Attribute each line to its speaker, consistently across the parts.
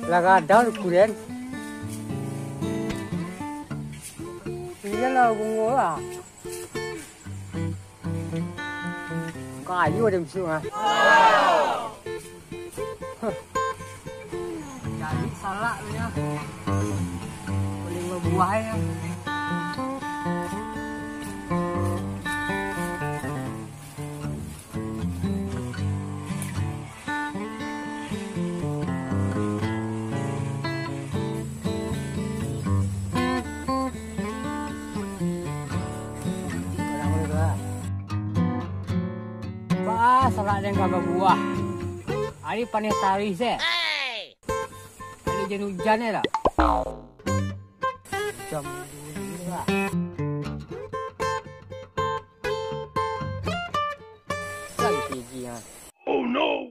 Speaker 1: Lagadang kuren. Iya lah bungo lah. Kayu ada musuh ah. Jadi salah ya. Paling berbuah ya. Salah yang gambar buah. Hari panen tari se. Hari jenuh hujan ya lah. Jam dulu lah. Lagi tinggi ya. Oh no.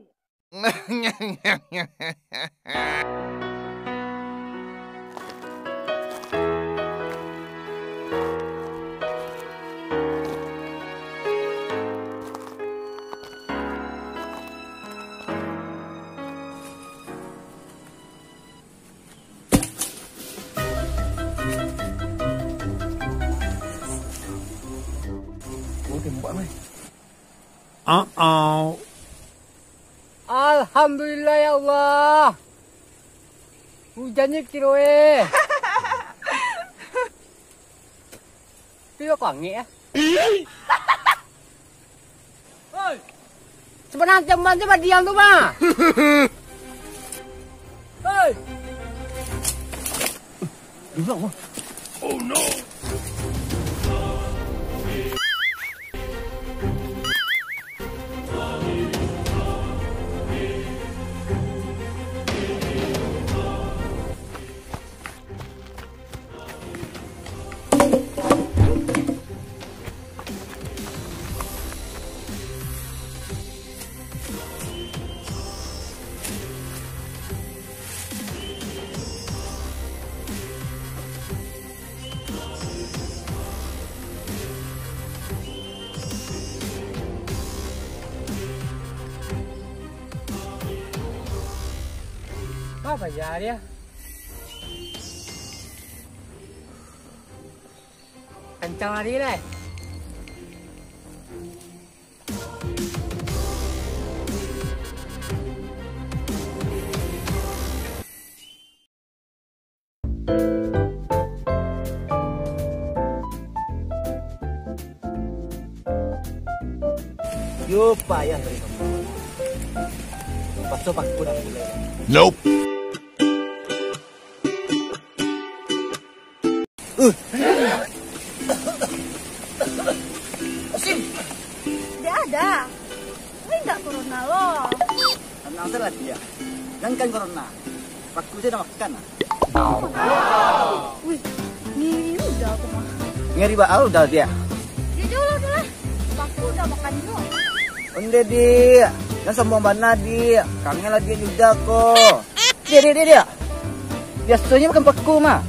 Speaker 1: Alhamdulillah ya Allah. Hujannya kilo Tapi kok angin ya? Hoi. Sebenarnya teman coba diam tuh, Bang. Hoi. Duduk, Bang. Oh no. Apa ya dia? Kencang lari deh. Yo payah dari kamu. Pasok aku dah mulai. Nope.
Speaker 2: Asim, dia ada. Tapi enggak corona loh.
Speaker 3: Tenang saja dia. Jangan kan corona. Paku saya dah makan.
Speaker 2: Wih, ini udah aku mah.
Speaker 3: Ngeri bakal udah dia.
Speaker 2: Dia jauh lah. Paku udah makan dulu.
Speaker 3: Onde dia. Dan semua mana dia. Kangen lah dia juga kok. Dia. Biasanya makan paku mah.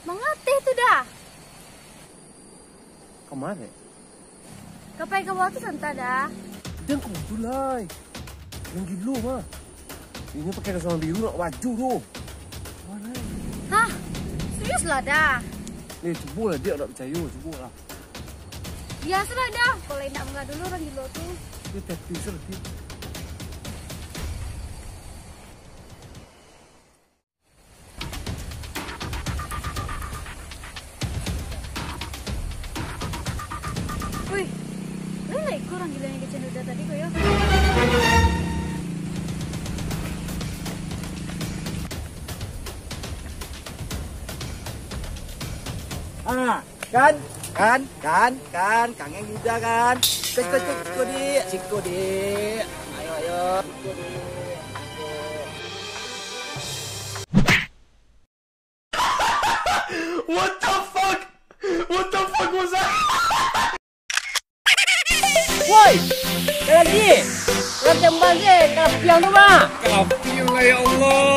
Speaker 2: Mengatih tuh dah.
Speaker 1: Kemana?
Speaker 2: Kapai ke bawah tuh santai dah.
Speaker 1: Jangan kau mulai. Yang gila mah. Ini pakai kesukaan biru nak baju tu. Mana?
Speaker 2: Hah? Serius lah dah.
Speaker 1: Ni cuba lah dia tak percaya. Cuba lah.
Speaker 2: Biasa lah dah. Kalau nak mengat dulu orang gila tuh.
Speaker 1: Dia tepi sedikit.
Speaker 2: Wih, lu nggak ikut orang gila yang kecil udah tadi kok ya?
Speaker 3: Ah, kan, kangen juga kan. Ciko di. Ayo. Ciko di.
Speaker 4: What the fuck? What the fuck was that?
Speaker 3: Woi, lagi.
Speaker 1: tembak sih. Kapiang tu mah.
Speaker 4: Kafiu lah ya Allah.